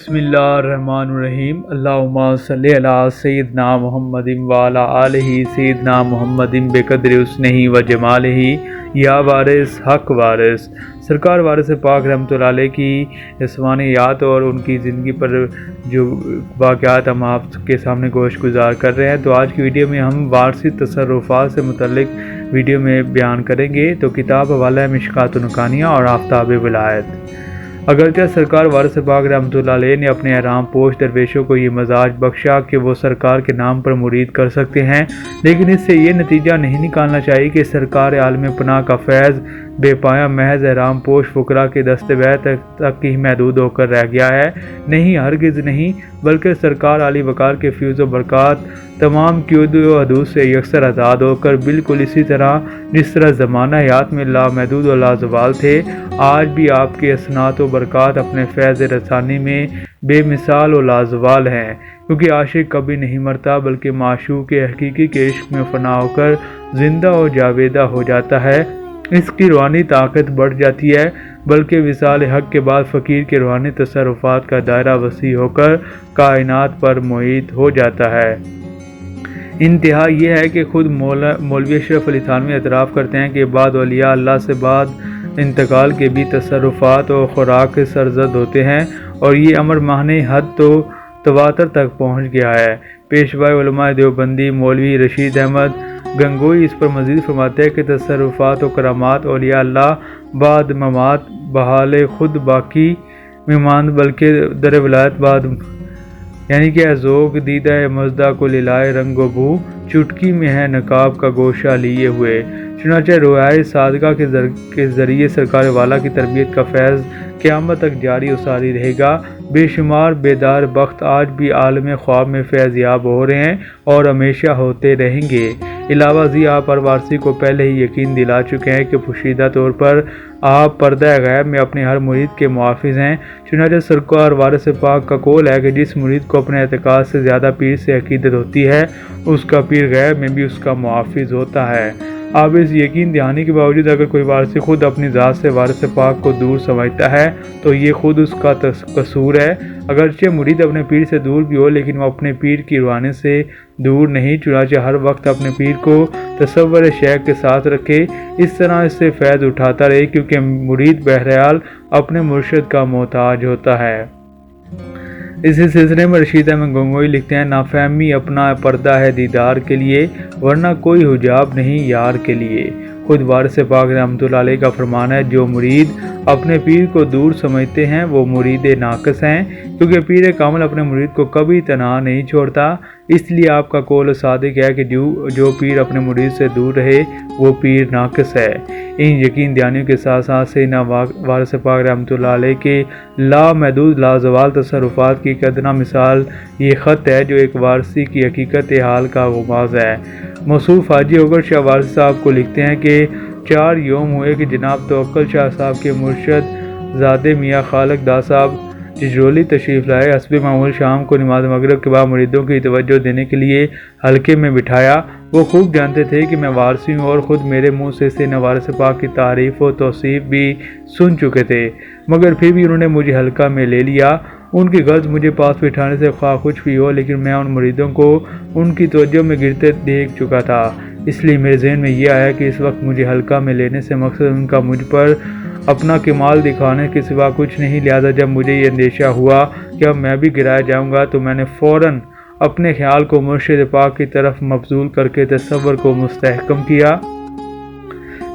بسم اللہ الرحمن الرحیم اللہم صلی علی سیدنا محمد وعلی آلہ سیدنا محمد بقدر حسنہ و جمالہ یا وارث حق وارث۔ سرکار وارث پاک رحمۃ اللہ علیہ کی اسوانیات اور ان کی زندگی پر جو واقعات ہم آپ کے سامنے گوش گزار کر رہے ہیں، تو آج کی ویڈیو میں ہم وارثی تصرفات سے متعلق ویڈیو میں بیان کریں گے۔ تو کتاب حوالہ ہے مشکوٰۃ النقانیہ اور آفتاب ولایت۔ اگرچہ سرکار وارث پاک رحمۃ اللہ علیہ نے اپنے احرام پوش درویشوں کو یہ مزاج بخشا کہ وہ سرکار کے نام پر مرید کر سکتے ہیں، لیکن اس سے یہ نتیجہ نہیں نکالنا چاہیے کہ سرکار عالم پناہ کا فیض بے پایہ محض احرام پوش فقراء کے دست بیت تک ہی محدود ہو کر رہ گیا ہے۔ نہیں، ہرگز نہیں، بلکہ سرکار عالی وقار کے فیض و برکات تمام قیود و حدود سے یکسر آزاد ہو کر بالکل اسی طرح جس طرح زمانہ حیات میں لامحدود و لازوال تھے، آج بھی آپ کے حسنات و برکات اپنے فیض رسانی میں بے مثال و لازوال ہیں، کیونکہ عاشق کبھی نہیں مرتا بلکہ معشوق کے حقیقی کے عشق میں فنا ہو کر زندہ و جاویدہ ہو جاتا ہے۔ اس کی روحانی طاقت بڑھ جاتی ہے، بلکہ وصال حق کے بعد فقیر کے روحانی تصرفات کا دائرہ وسیع ہو کر کائنات پر محیط ہو جاتا ہے۔ انتہا یہ ہے کہ خود مولوی اشرف علی تھانوی اعتراف کرتے ہیں کہ بعض اولیاء اللہ سے بعد انتقال کے بھی تصرفات و خوراک سرزد ہوتے ہیں، اور یہ امر معنی حد تو تواتر تک پہنچ گیا ہے۔ پیشوائے علماء دیوبندی مولوی رشید احمد گنگوئی اس پر مزید فرماتے ہیں کہ تصرفات و کرامات اولیاء اللہ بعد ممات بحال خود باقی مماند، بلکہ در ولایت بعد یعنی کہ ذوق دیدہ مزدہ کو للائے رنگ و بو، چٹکی میں ہے نقاب کا گوشہ لیے ہوئے۔ چنانچہ روایت صادقہ کے ذریعے سرکار والا کی تربیت کا فیض قیامت تک جاری و ساری رہے گا۔ بے شمار بیدار بخت آج بھی عالم خواب میں فیض یاب ہو رہے ہیں اور ہمیشہ ہوتے رہیں گے۔ علاوہ ازیں آپ ہر وارثی کو پہلے ہی یقین دلا چکے ہیں کہ پوشیدہ طور پر آپ پردہ غیب میں اپنے ہر مرید کے محافظ ہیں۔ چنانچہ سرکار وارث پاک کا قول ہے کہ جس مرید کو اپنے اعتقاد سے زیادہ پیر سے عقیدت ہوتی ہے، اس کا پیر غیب میں بھی اس کا محافظ ہوتا ہے۔ اب اس یقین دہانی کے باوجود اگر کوئی وارثی خود اپنی ذات سے وارث پاک کو دور سمجھتا ہے تو یہ خود اس کا قصور ہے۔ اگرچہ مرید اپنے پیر سے دور بھی ہو، لیکن وہ اپنے پیر کی روحانی سے دور نہیں، چنانچہ ہر وقت اپنے پیر کو تصور شیخ کے ساتھ رکھے، اس طرح اس سے فیض اٹھاتا رہے، کیونکہ مرید بہرحال اپنے مرشد کا محتاج ہوتا ہے۔ اسی سلسلے میں رشید احمد گنگوئی لکھتے ہیں، نافہمی اپنا پردہ ہے دیدار کے لیے، ورنہ کوئی حجاب نہیں یار کے لیے۔ خود وارث پاک رحمۃ اللہ علیہ کا فرمان ہے، جو مرید اپنے پیر کو دور سمجھتے ہیں وہ مرید ناقص ہیں، کیونکہ پیر کامل اپنے مرید کو کبھی تنہا نہیں چھوڑتا۔ اس لیے آپ کا قول صادق ہے کہ جو پیر اپنے مرید سے دور رہے وہ پیر ناقص ہے۔ ان یقین دہانیوں کے ساتھ ساتھ سیدنا وارث پاک رحمۃ اللہ علیہ کے لامحدود لازوال تصرفات کی ایک ادنا مثال یہ خط ہے، جو ایک وارثی کی حقیقت حال کا غماز ہے۔ موصوف حاجی اوگر شاہ وارث صاحب کو لکھتے ہیں کہ 4 یوم ہوئے کہ جناب توکل شاہ صاحب کے مرشد زادے میاں خالق دا صاحب ججرولی تشریف لائے۔ حسب معمول شام کو نماز مغرب کے بعد مریدوں کی توجہ دینے کے لیے حلقے میں بٹھایا۔ وہ خوب جانتے تھے کہ میں وارثی ہوں، اور خود میرے منہ سے سیدنا وارث پاک کی تعریف و توصیف بھی سن چکے تھے، مگر پھر بھی انہوں نے مجھے حلقہ میں لے لیا۔ ان کی غرض مجھے پاس بٹھانے سے خواہ کچھ بھی ہو، لیکن میں ان مریدوں کو ان کی توجہ میں گرتے دیکھ چکا تھا، اس لیے میرے ذہن میں یہ آیا کہ اس وقت مجھے حلقہ میں لینے سے مقصد ان کا مجھ پر اپنا کمال دکھانے کے سوا کچھ نہیں۔ لہذا جب مجھے یہ اندیشہ ہوا کہ اب میں بھی گرایا جاؤں گا، تو میں نے فوراً اپنے خیال کو مرشد پاک کی طرف مبذول کر کے تصور کو مستحکم کیا۔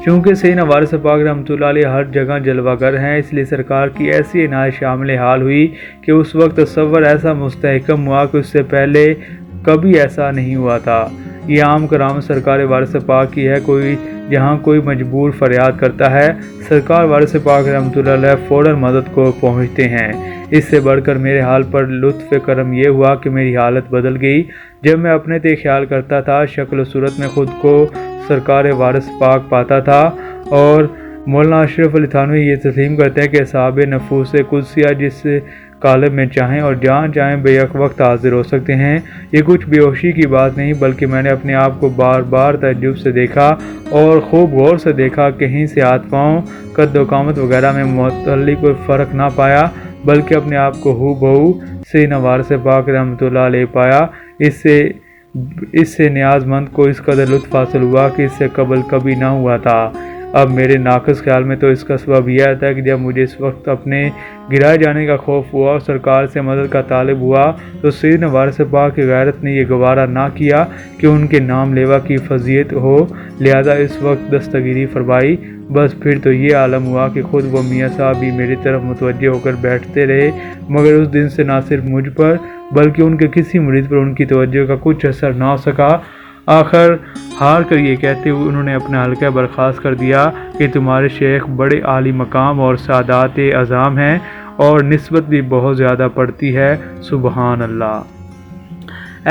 چونکہ سیدنا وارث پاک رحمۃ اللہ علیہ ہر جگہ جلوہ گر ہیں، اس لیے سرکار کی ایسی عنایت شامل حال ہوئی کہ اس وقت تصور ایسا مستحکم ہوا کہ اس سے پہلے کبھی ایسا نہیں ہوا تھا۔ یہ عام کرامت سرکار وارث پاک کی ہے، جہاں کوئی مجبور فریاد کرتا ہے، سرکار وارث پاک رحمۃ اللہ علیہ فوراً مدد کو پہنچتے ہیں۔ اس سے بڑھ کر میرے حال پر لطف کرم یہ ہوا کہ میری حالت بدل گئی۔ جب میں اپنے تے خیال کرتا تھا، شکل و صورت میں خود کو سرکار وارث پاک پاتا تھا، اور مولانا اشرف علی تھانوی یہ تسلیم کرتے ہیں کہ اصحاب نفوس قدسیہ جس کالب میں چاہیں اور جہاں چاہیں بیک وقت حاضر ہو سکتے ہیں۔ یہ کچھ بے ہوشی کی بات نہیں، بلکہ میں نے اپنے آپ کو بار بار تعجب سے دیکھا اور خوب غور سے دیکھا، کہیں سے ہاتھ پاؤں قد و قامت وغیرہ میں متعلق کوئی فرق نہ پایا، بلکہ اپنے آپ کو ہو بہو سید وارث پاک رحمۃ اللہ علیہ پایا۔ اس سے نیاز مند کو اس قدر لطف حاصل ہوا کہ اس سے قبل کبھی نہ ہوا تھا۔ اب میرے ناقص خیال میں تو اس کا سبب یہ تھا کہ جب مجھے اس وقت اپنے گرائے جانے کا خوف ہوا اور سرکار سے مدد کا طالب ہوا تو سید وارث پاک کی غیرت نے یہ گوارا نہ کیا کہ ان کے نام لیوا کی فضیلت ہو، لہذا اس وقت دستگیری فرمائی۔ بس پھر تو یہ عالم ہوا کہ خود وہ میاں صاحب بھی میری طرف متوجہ ہو کر بیٹھتے رہے، مگر اس دن سے نہ صرف مجھ پر بلکہ ان کے کسی مرید پر ان کی توجہ کا کچھ اثر نہ ہو سکا۔ آخر ہار کر یہ کہتے ہوئے انہوں نے اپنا حلقہ برخاست کر دیا کہ تمہارے شیخ بڑے عالی مقام اور سعادات اعظام ہیں اور نسبت بھی بہت زیادہ پڑتی ہے۔ سبحان اللہ۔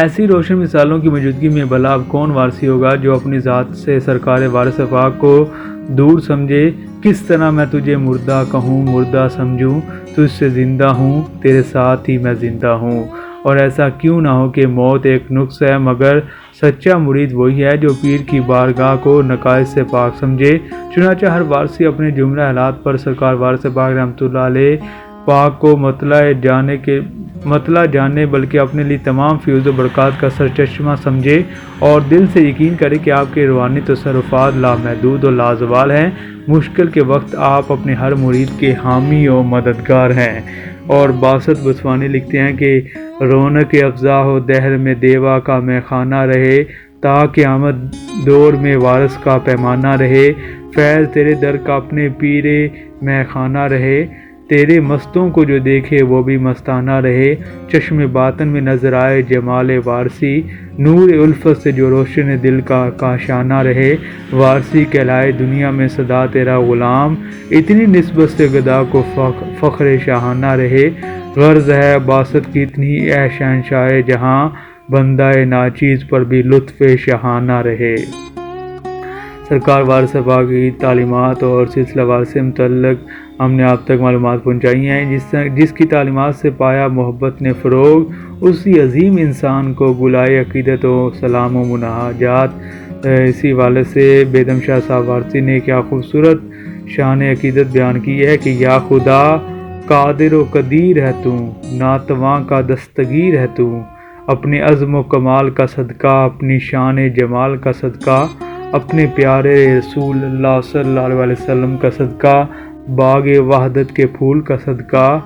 ایسی روشن مثالوں کی موجودگی میں بھلا اب کون وارثی ہوگا جو اپنی ذات سے سرکار وارث پاک کو دور سمجھے؟ کس طرح میں تجھے مردہ کہوں، مردہ سمجھوں، تجھ سے زندہ ہوں، تیرے ساتھ ہی میں زندہ ہوں۔ اور ایسا کیوں نہ ہو کہ موت ایک نقص ہے، مگر سچا مرید وہی ہے جو پیر کی بارگاہ کو نقائص سے پاک سمجھے۔ چنانچہ ہر وارثی اپنے جملہ حالات پر سرکار وارث پاک رحمۃ اللہ علیہ پاک کو مطلع جانے بلکہ اپنے لیے تمام فیوز و برکات کا سرچشمہ سمجھے اور دل سے یقین کرے کہ آپ کے روحانی تصرفات لامحدود و لازوال ہیں۔ مشکل کے وقت آپ اپنے ہر مرید کے حامی و مددگار ہیں۔ اور باسط بسوانی لکھتے ہیں کہ رونق افزا ہو دہر میں دیوا کا میخانہ رہے، تا قیامت دور میں وارث کا پیمانہ رہے، فیض تیرے در کا اپنے پیرے میخانہ رہے، تیرے مستوں کو جو دیکھے وہ بھی مستانہ رہے، چشم باطن میں نظر آئے جمال وارثی، نور الفت سے جو روشن دل کا کاشانہ رہے، وارثی کہلائے دنیا میں صدا تیرا غلام، اتنی نسبت سے گدا کو فخر شاہانہ رہے، غرض ہے باسط کی اتنی اے شہنشاہ جہاں، بندہ ناچیز پر بھی لطف شاہانہ رہے۔ سرکار وارث پاک کی تعلیمات اور سلسلہ وارث سے متعلق ہم نے آپ تک معلومات پہنچائی ہیں۔ جس کی تعلیمات سے پایا محبت نے فروغ، اسی عظیم انسان کو بلائے عقیدت و سلام و مناجات۔ اسی والے سے بیدم شاہ صاحب وارثی نے کیا خوبصورت شان عقیدت بیان کی ہے کہ یا خدا قادر و قدیر ہے تو، ناتواں کا دستگیر ہے تو، اپنے عزم و کمال کا صدقہ، اپنی شان جمال کا صدقہ، اپنے پیارے رسول اللہ صلی اللہ علیہ وسلم کا صدقہ، باغ وحدت کے پھول کا صدقہ،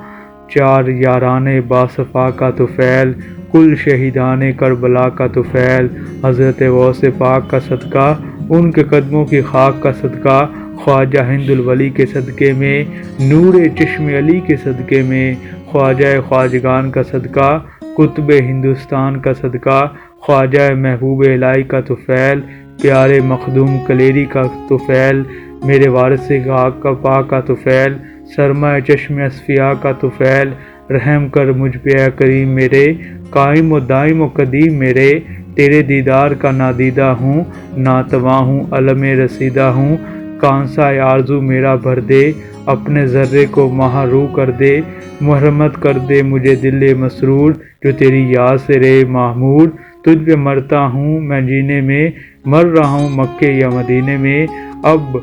چار یاران باصفا کا طفیل، کل شہیدان کربلا کا طفیل، حضرت غوث پاک کا صدقہ، ان کے قدموں کی خاک کا صدقہ، خواجہ ہند الولی کے صدقے میں، نور چشم علی کے صدقے میں، خواجہ خواجگان کا صدقہ، قطب ہندوستان کا صدقہ، خواجہ محبوب الہی کا طفیل، پیارے مخدوم کلیری کا طفیل، میرے وارث خاک کا پاک کا طفیل، سرمہ چشم اصفیاء کا طفیل، رحم کر مجھ پہ اے کریم میرے، قائم و دائم و قدیم میرے، تیرے دیدار کا نادیدہ ہوں، ناتواں ہوں، علم رسیدہ ہوں، کانسا آرزو میرا بھر دے، اپنے ذرے کو محرو کر دے، مرحمت کر دے مجھے دل مسرور، جو تیری یاد سے رہے معمور، تجھ پہ مرتا ہوں میں جینے میں، مر رہا ہوں مکے یا مدینے میں، اب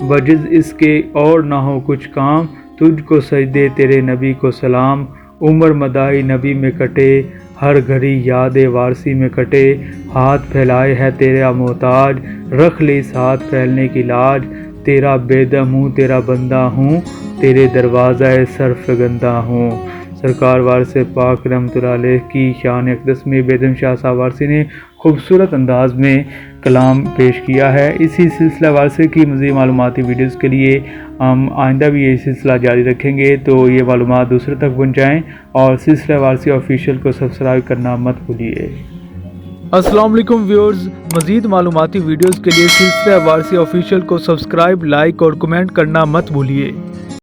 بجز اس کے اور نہ ہو کچھ کام، تجھ کو سجدے تیرے نبی کو سلام، عمر مدائی نبی میں کٹے، ہر گھڑی یاد وارثی میں کٹے، ہاتھ پھیلائے ہے تیرا محتاج، رکھ لے اس ہاتھ پھیلنے کی لاج، تیرا بیدم ہوں تیرا بندہ ہوں، تیرے دروازہ صرف گندہ ہوں۔ سرکار وارث پاک رحمۃ اللہ علیہ کی شان اقدس میں بیدم شاہ صاحب وارثی نے خوبصورت انداز میں کلام پیش کیا ہے۔ اسی سلسلہ وارثی کی مزید معلوماتی ویڈیوز کے لیے ہم آئندہ بھی یہ سلسلہ جاری رکھیں گے، تو یہ معلومات دوسرے تک پہنچائیں اور سلسلہ وارثی آفیشیل کو سبسکرائب کرنا مت بھولیے۔ السلام علیکم ویورز، مزید معلوماتی ویڈیوز کے لیے سلسلہ وارثی آفیشیل کو سبسکرائب، لائک اور کمنٹ کرنا مت بھولیے۔